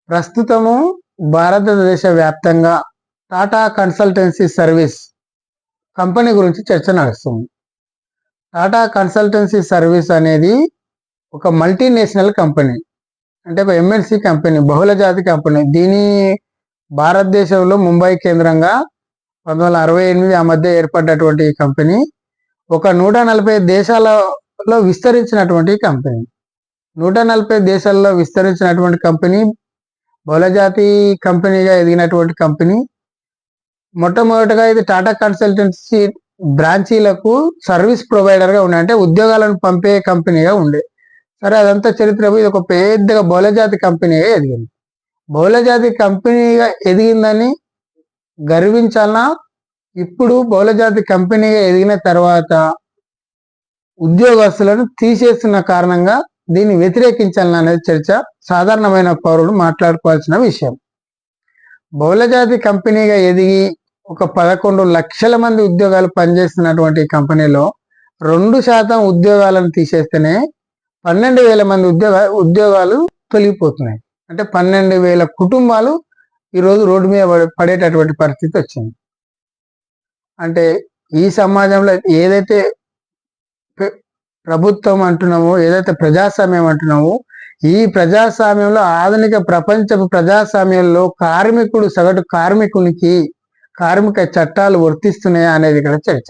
ప్రస్తుతము భారతదేశ వ్యాప్తంగా టాటా కన్సల్టెన్సీ సర్వీస్ కంపెనీ గురించి చర్చ నడుస్తుంది. టాటా కన్సల్టెన్సీ సర్వీస్ అనేది ఒక మల్టీనేషనల్ కంపెనీ, అంటే ఒక ఎంఎన్సి కంపెనీ, బహుళజాతి కంపెనీ. దీని భారతదేశంలో ముంబై కేంద్రంగా 1968 ఆ మధ్య ఏర్పడ్డటువంటి ఈ కంపెనీ ఒక 140 దేశాలలో విస్తరించినటువంటి కంపెనీ. 140 దేశాల్లో విస్తరించినటువంటి కంపెనీ, బహుళజాతి కంపెనీగా ఎదిగినటువంటి కంపెనీ. మొట్టమొదటిగా ఇది టాటా కన్సల్టెన్సీ బ్రాంచీలకు సర్వీస్ ప్రొవైడర్గా ఉండే, అంటే ఉద్యోగాలను పంపే కంపెనీగా ఉండే. సరే, అదంతా చరిత్ర. ఇది ఒక పెద్దగా బహుళజాతి కంపెనీగా ఎదిగింది. బహుళజాతి కంపెనీగా ఎదిగిందని గర్వించాలన్నా, ఇప్పుడు బహుళజాతి కంపెనీగా ఎదిగిన తర్వాత ఉద్యోగస్తులను తీసేస్తున్న కారణంగా దీన్ని వ్యతిరేకించాలన్న అనేది చర్చ సాధారణమైన పౌరులు మాట్లాడుకోవాల్సిన విషయం. బహుళజాతి కంపెనీగా ఎదిగి ఒక 11 లక్షల మంది ఉద్యోగాలు పనిచేస్తున్నటువంటి కంపెనీలో 2% ఉద్యోగాలను తీసేస్తేనే 12,000 మంది ఉద్యోగాలు తొలగిపోతున్నాయి. అంటే 12,000 కుటుంబాలు ఈరోజు రోడ్డు మీద పడేటటువంటి పరిస్థితి వచ్చింది. అంటే ఈ సమాజంలో ఏదైతే ప్రభుత్వం అంటున్నామో, ఏదైతే ప్రజాస్వామ్యం అంటున్నామో, ఈ ప్రజాస్వామ్యంలో, ఆధునిక ప్రపంచపు ప్రజాస్వామ్యంలో సగటు కార్మికునికి కార్మిక చట్టాలు వర్తిస్తున్నాయా అనేది ఇక్కడ చర్చ.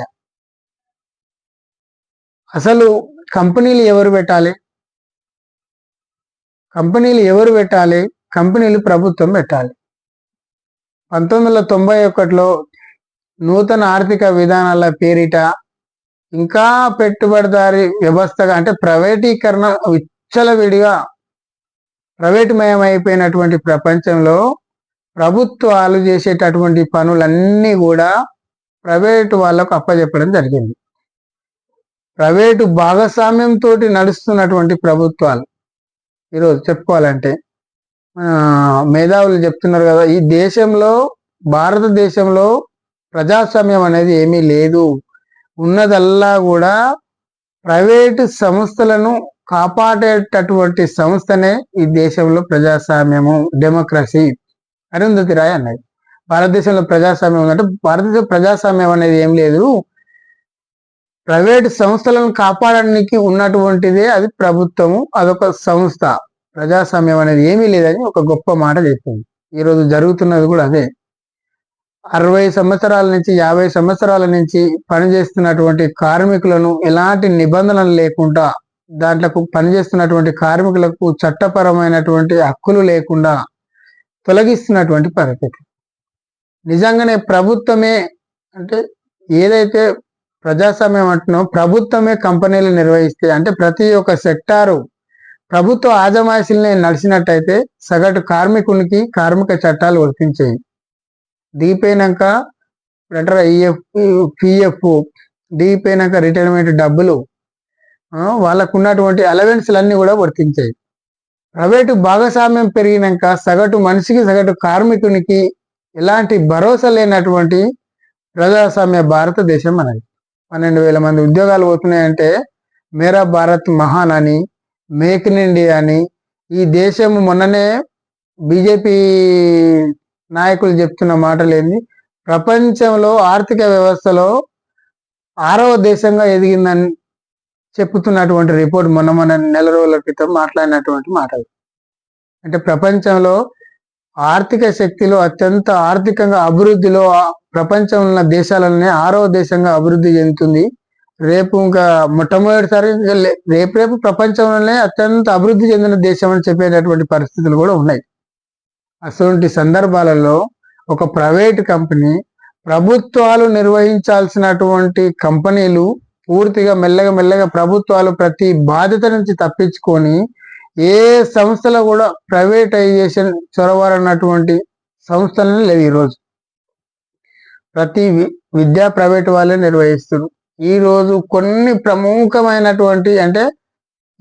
అసలు కంపెనీలు ఎవరు పెట్టాలి? కంపెనీలు ప్రభుత్వం పెట్టాలి. 1991లో నూతన ఆర్థిక విధానాల పేరిట ఇంకా పెట్టుబడిదారీ వ్యవస్థగా, అంటే ప్రైవేటీకరణ విచ్చలవిడిగా ప్రైవేటుమయం అయిపోయినటువంటి ప్రపంచంలో ప్రభుత్వాలు చేసేటటువంటి పనులన్నీ కూడా ప్రైవేటు వాళ్ళకు అప్పచెప్పడం జరిగింది. ప్రైవేటు భాగస్వామ్యంతో నడుస్తున్నటువంటి ప్రభుత్వాలు ఈరోజు చెప్పుకోవాలంటే, మేధావులు చెప్తున్నారు కదా, ఈ దేశంలో, భారతదేశంలో ప్రజాస్వామ్యం అనేది ఏమీ లేదు. ఉన్నదల్లా కూడా ప్రైవేటు సంస్థలను కాపాడేటటువంటి సంస్థనే ఈ దేశంలో ప్రజాస్వామ్యము, డెమోక్రసీ. అరుంధతి రాయ్ అన్నది భారతదేశంలో ప్రజాస్వామ్యం ఉందంటే, భారతదేశ ప్రజాస్వామ్యం అనేది ఏం లేదు, ప్రైవేటు సంస్థలను కాపాడడానికి ఉన్నటువంటిదే అది ప్రభుత్వము, అదొక సంస్థ. ప్రజాస్వామ్యం అనేది ఏమీ లేదని ఒక గొప్ప మాట చెప్పింది. ఈరోజు జరుగుతున్నది కూడా అదే. 60 సంవత్సరాల నుంచి 50 సంవత్సరాల నుంచి పనిచేస్తున్నటువంటి కార్మికులను ఎలాంటి నిబంధనలు లేకుండా, దాంట్లో పనిచేస్తున్నటువంటి కార్మికులకు చట్టపరమైనటువంటి హక్కులు లేకుండా తొలగిస్తున్నటువంటి పరిస్థితి. నిజంగానే ప్రభుత్వమే, అంటే ఏదైతే ప్రజాస్వామ్యం అంటున్నామో, ప్రభుత్వమే కంపెనీలు నిర్వహిస్తే, అంటే ప్రతి ఒక్క సెక్టారు ప్రభుత్వ ఆజమాయిషీలనే నడిచినట్టయితే సగటు కార్మికునికి కార్మిక చట్టాలు వర్తించేవి. దిగిపోయినాక పిఎఫ్ దిగిపోయినాక రిటైర్మెంట్ డబ్బులు, వాళ్ళకు ఉన్నటువంటి అలవెన్స్లన్నీ కూడా వర్తించాయి. ప్రైవేటు భాగస్వామ్యం పెరిగినాక సగటు మనిషికి, సగటు కార్మికునికి ఎలాంటి భరోసా లేనటువంటి ప్రజాస్వామ్య భారతదేశం అనేది. 12,000 మంది ఉద్యోగాలు పోతున్నాయంటే, మేరా భారత్ మహాన్ అని, మేక్ ఇన్ ఇండియా అని ఈ దేశం, మొన్ననే బీజేపీ నాయకులు చెప్తున్న మాటలు ఏంది, ప్రపంచంలో ఆర్థిక వ్యవస్థలో 6వ దేశంగా ఎదిగిందని చెప్తున్నటువంటి రిపోర్ట్ మొన్న నెల రోజుల క్రితం మాట్లాడినటువంటి మాటలు. అంటే ప్రపంచంలో ఆర్థిక శక్తిలో అత్యంత ఆర్థికంగా అభివృద్ధిలో ప్రపంచంలో ఉన్న దేశాలనే 6వ దేశంగా అభివృద్ధి చెందుతుంది. రేపు ఇంకా మొట్టమొదటిసారి రేపు ప్రపంచంలోనే అత్యంత అభివృద్ధి చెందిన దేశం అని చెప్పేటటువంటి పరిస్థితులు కూడా ఉన్నాయి. అటువంటి సందర్భాలలో ఒక ప్రైవేట్ కంపెనీ, ప్రభుత్వాలు నిర్వహించాల్సినటువంటి కంపెనీలు పూర్తిగా మెల్లగా ప్రభుత్వాలు ప్రతి బాధ్యత నుంచి తప్పించుకొని, ఏ సంస్థలో కూడా ప్రైవేటైజేషన్ చొరవరన్నటువంటి సంస్థలనే లేవు. ఈరోజు ప్రతి విద్యా ప్రైవేట్ వాళ్ళే నిర్వహిస్తారు. ఈరోజు కొన్ని ప్రముఖమైనటువంటి, అంటే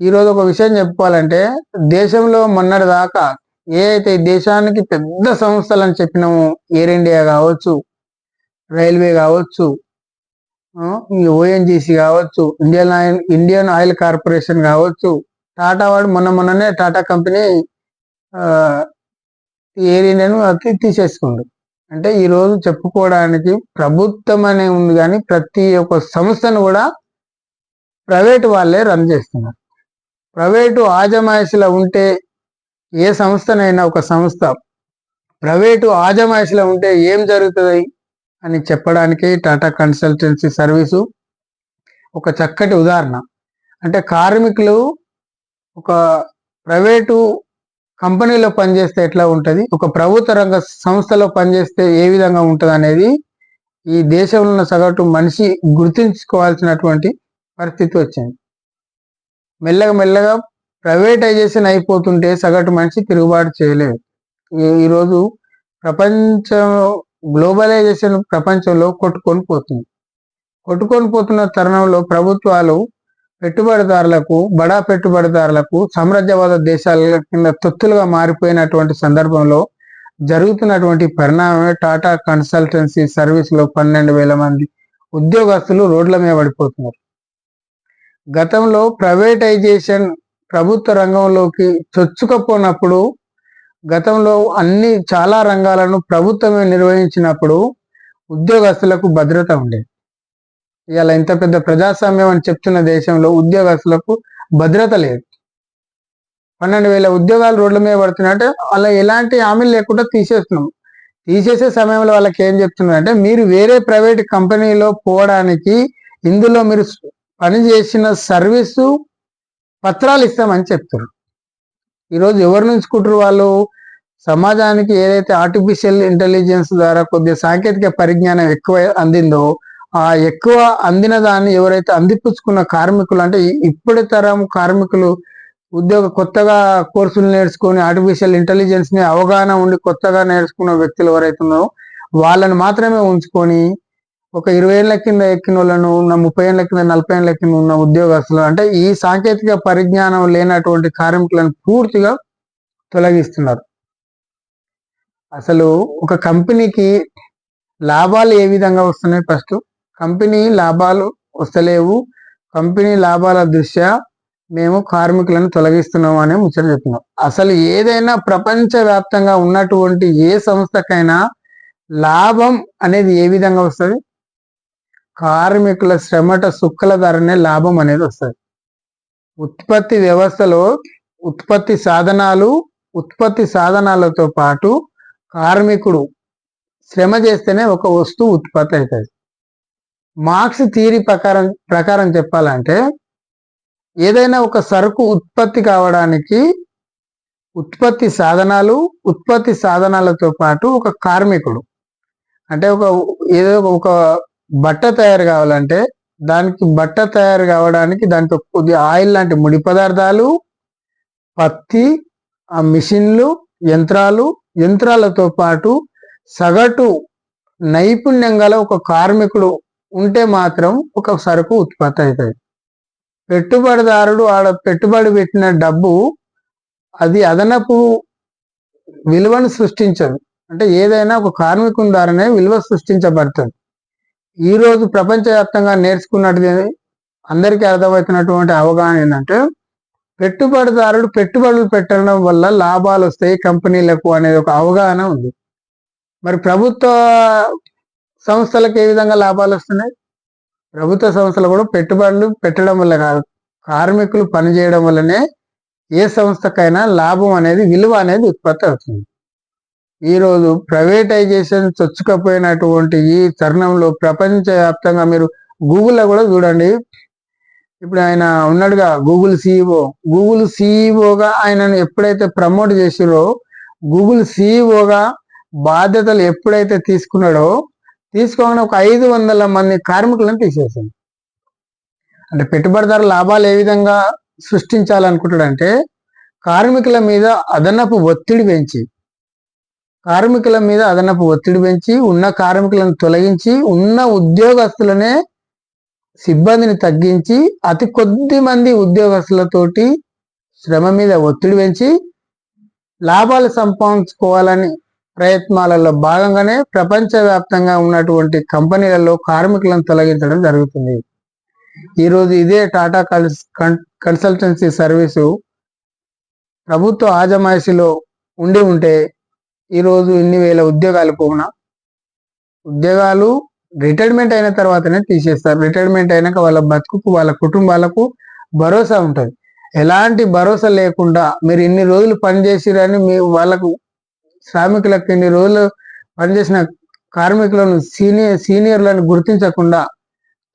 ఈరోజు ఒక విషయం చెప్పుకోవాలంటే, దేశంలో మొన్నటి దాకా ఏ అయితే దేశానికి పెద్ద సంస్థలు అని చెప్పినాము, ఎయిర్ ఇండియా కావచ్చు, రైల్వే కావచ్చు, ఓఎన్జీసీ కావచ్చు, ఇండియన్ ఆయిల్ కార్పొరేషన్ కావచ్చు, టాటా వాడు మొన్ననే టాటా కంపెనీ ఎయిర్ ఇండియన్ అది తీసేసుకుండు. అంటే ఈ రోజు చెప్పుకోవడానికి ప్రభుత్వం అనే ఉంది కానీ ప్రతి ఒక్క సంస్థను కూడా ప్రైవేటు వాళ్ళే రన్ చేస్తున్నారు. ప్రైవేటు ఆజమాయిషిలో ఉంటే ఏ సంస్థనైనా ఒక సంస్థ ప్రైవేటు ఆజమాయిషిలో ఉంటే ఏం జరుగుతుంది అని చెప్పడానికి టాటా కన్సల్టెన్సీ సర్వీసు ఒక చక్కటి ఉదాహరణ. అంటే కార్మికులు ఒక ప్రైవేటు కంపెనీలో పనిచేస్తే ఎట్లా ఉంటుంది, ఒక ప్రభుత్వ రంగ సంస్థలో పనిచేస్తే ఏ విధంగా ఉంటుంది అనేది ఈ దేశంలో ఉన్న సగటు మనిషి గుర్తుంచుకోవాల్సినటువంటి పరిస్థితి వచ్చింది. మెల్లగా మెల్లగా ప్రైవేటైజేషన్ అయిపోతుంటే సగటు మనిషి తిరుగుబాటు చేయలేదు. ఈరోజు ప్రపంచం గ్లోబలైజేషన్ ప్రపంచంలో కొట్టుకొని పోతున్న తరుణంలో ప్రభుత్వాలు పెట్టుబడిదారులకు, బడా పెట్టుబడిదారులకు, సామ్రాజ్యవాద దేశాల కింద తొత్తులుగా మారిపోయినటువంటి సందర్భంలో జరుగుతున్నటువంటి పరిణామమే టాటా కన్సల్టెన్సీ సర్వీస్లో 12,000 మంది ఉద్యోగస్తులు రోడ్ల మీద పడిపోతున్నారు. గతంలో ప్రైవేటైజేషన్ ప్రభుత్వ రంగంలోకి చొచ్చుకపోయినప్పుడు, గతంలో చాలా రంగాలను ప్రభుత్వమే నిర్వహించినప్పుడు ఉద్యోగస్తులకు భద్రత ఉండేది. ఇవాళ ఇంత పెద్ద ప్రజాస్వామ్యం అని చెప్తున్న దేశంలో ఉద్యోగస్తులకు భద్రత లేదు. 12,000 ఉద్యోగాలు రోడ్ల మీద పడుతున్నాయంటే అలా ఎలాంటి హామీలు లేకుండా తీసేస్తున్నాం. తీసేసే సమయంలో వాళ్ళకి ఏం చెప్తున్నారంటే, మీరు వేరే ప్రైవేట్ కంపెనీలో పోవడానికి ఇందులో మీరు పనిచేసిన సర్వీసు పత్రాలు ఇస్తామని చెప్తున్నారు. ఈరోజు ఎవరు నుంచుకుంటారు వాళ్ళు? సమాజానికి ఏదైతే ఆర్టిఫిషియల్ ఇంటెలిజెన్స్ ద్వారా కొద్దిగా సాంకేతిక పరిజ్ఞానం ఎక్కువ అందిందో, ఆ ఎక్కువ అందిన దాన్ని ఎవరైతే అందిపుచ్చుకున్న కార్మికులు, అంటే ఇప్పటి తరం కార్మికులు కొత్తగా కోర్సులు నేర్చుకొని ఆర్టిఫిషియల్ ఇంటెలిజెన్స్ ని అవగాహన ఉండి కొత్తగా నేర్చుకున్న వ్యక్తులు ఎవరైతే ఉన్నారో వాళ్ళని మాత్రమే ఉంచుకొని ఒక 20 ఏళ్ల కింద ఎక్కిన వాళ్ళను, 30 ఏళ్ల కింద 40 ఏళ్ల కింద ఉన్న ఉద్యోగస్తులు, అంటే ఈ సాంకేతిక పరిజ్ఞానం లేనటువంటి కార్మికులను పూర్తిగా తొలగిస్తున్నారు. అసలు ఒక కంపెనీకి లాభాలు ఏ విధంగా వస్తున్నాయి? ఫస్ట్ కంపెనీ లాభాలు వస్తలేవు, కంపెనీ లాభాల దృష్ట్యా మేము కార్మికులను తొలగిస్తున్నాం అనే ముచ్చట చెప్తున్నాం. అసలు ఏదైనా ప్రపంచవ్యాప్తంగా ఉన్నటువంటి ఏ సంస్థకైనా లాభం అనేది ఏ విధంగా వస్తుంది? కార్మికుల శ్రమట సుక్కల ధరనే లాభం అనేది వస్తుంది. ఉత్పత్తి వ్యవస్థలో ఉత్పత్తి సాధనాలతో పాటు కార్మికుడు శ్రమ చేస్తేనే ఒక వస్తువు ఉత్పత్తి అవుతుంది. మార్క్స్ థియరీ ప్రకారం చెప్పాలంటే ఏదైనా ఒక సరుకు ఉత్పత్తి కావడానికి ఉత్పత్తి సాధనాలతో పాటు ఒక కార్మికుడు, అంటే ఒక బట్ట తయారు కావాలంటే దానికి బట్ట తయారు కావడానికి దాంట్లో కొద్దిగా ఆయిల్ లాంటి ముడి పదార్థాలు, పత్తి, ఆ మిషన్లు, యంత్రాలతో పాటు సగటు నైపుణ్యం గల ఒక కార్మికుడు ఉంటే మాత్రం ఒక సరుకు ఉత్పత్తి అవుతుంది. పెట్టుబడిదారుడు పెట్టుబడి పెట్టిన డబ్బు అది అదనపు విలువను సృష్టించదు. అంటే ఏదైనా ఒక కార్మికుని ద్వారానే విలువ సృష్టించబడుతుంది. ఈ రోజు ప్రపంచవ్యాప్తంగా నేర్చుకున్నది అందరికీ అర్థమవుతున్నటువంటి అవగాహన ఏంటంటే, పెట్టుబడిదారుడు పెట్టుబడులు పెట్టడం వల్ల లాభాలు వస్తాయి కంపెనీలకు అనేది ఒక అవగాహన ఉంది. మరి ప్రభుత్వ సంస్థలకు ఏ విధంగా లాభాలు వస్తున్నాయి? ప్రభుత్వ సంస్థలు కూడా పెట్టుబడులు పెట్టడం వల్ల కాదు, కార్మికులు పనిచేయడం వల్లనే ఏ సంస్థకైనా లాభం అనేది, విలువ అనేది ఉత్పత్తి అవుతుంది. ఈరోజు ప్రైవేటైజేషన్ చొచ్చుకపోయినటువంటి ఈ తరుణంలో ప్రపంచవ్యాప్తంగా మీరు గూగుల్లో కూడా చూడండి. ఇప్పుడు ఆయన ఉన్నాడుగా గూగుల్ సిఇఓగా ఆయనను ఎప్పుడైతే ప్రమోట్ చేసిరో, గూగుల్ సిఇఓగా బాధ్యతలు ఎప్పుడైతే తీసుకోగానే ఒక 500 మంది కార్మికులను తీసేసింది. అంటే పెట్టుబడిదారు లాభాలు ఏ విధంగా సృష్టించాలనుకుంటాడంటే, కార్మికుల మీద అదనపు ఒత్తిడి పెంచి ఉన్న కార్మికులను తొలగించి ఉన్న ఉద్యోగస్తులనే సిబ్బందిని తగ్గించి అతి కొద్ది మంది ఉద్యోగస్తులతోటి శ్రమ మీద ఒత్తిడి పెంచి లాభాలు సంపాదించుకోవాలని ప్రయత్నాలలో భాగంగానే ప్రపంచవ్యాప్తంగా ఉన్నటువంటి కంపెనీలలో కార్మికులను తొలగించడం జరుగుతుంది. ఈరోజు ఇదే టాటా కన్సల్టెన్సీ సర్వీసు ప్రభుత్వ ఆజమాయిషిలో ఉంటే ఈరోజు ఇన్ని వేల ఉద్యోగాలు పోవునా? ఉద్యోగాలు రిటైర్మెంట్ అయిన తర్వాతనే తీసేస్తారు. రిటైర్మెంట్ అయినాక వాళ్ళ బతుకుకు వాళ్ళ కుటుంబాలకు భరోసా ఉంటుంది. ఎలాంటి భరోసా లేకుండా మీరు ఇన్ని రోజులు పనిచేసిరని మీ వాళ్ళకు శ్రామికులకు ఇన్ని రోజులు పనిచేసిన కార్మికులను సీనియర్లను గుర్తించకుండా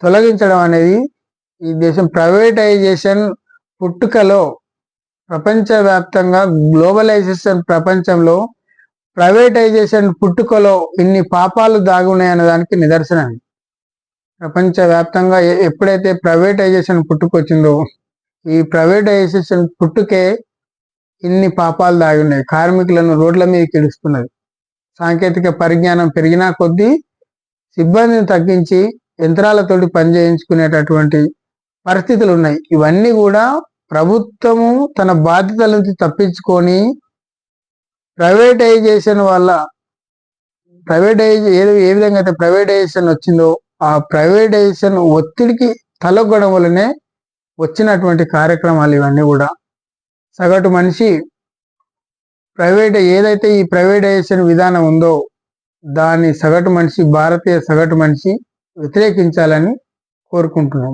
తొలగించడం అనేది ఈ దేశం ప్రైవేటైజేషన్ పుట్టుకలో ప్రపంచవ్యాప్తంగా గ్లోబలైజేషన్ ప్రపంచంలో ప్రైవేటైజేషన్ పుట్టుకలో ఇన్ని పాపాలు దాగున్నాయన్న దానికి నిదర్శనం. ప్రపంచవ్యాప్తంగా ఎప్పుడైతే ప్రైవేటైజేషన్ పుట్టుకొచ్చిందో ఈ ప్రైవేటైజేషన్ పుట్టుకే ఇన్ని పాపాలు దాగి ఉన్నాయి. కార్మికులను రోడ్ల మీదకి ఇడుస్తున్నది. సాంకేతిక పరిజ్ఞానం పెరిగినా కొద్దీ సిబ్బందిని తగ్గించి యంత్రాలతోటి పనిచేయించుకునేటటువంటి పరిస్థితులు ఉన్నాయి. ఇవన్నీ కూడా ప్రభుత్వము తన బాధ్యతల నుంచి తప్పించుకొని ప్రైవేటైజేషన్ వల్ల ఏ విధంగా అయితే ప్రైవేటైజేషన్ వచ్చిందో ఆ ప్రైవేటైజేషన్ ఒత్తిడికి తలొగ్గడం వల్లనే వచ్చినటువంటి కార్యక్రమాలు ఇవన్నీ కూడా. సగటు మనిషి ఏదైతే ఈ ప్రైవేటైజేషన్ విధానం ఉందో దాన్ని భారతీయ సగటు మనిషి వ్యతిరేకించాలని కోరుకుంటున్నాం.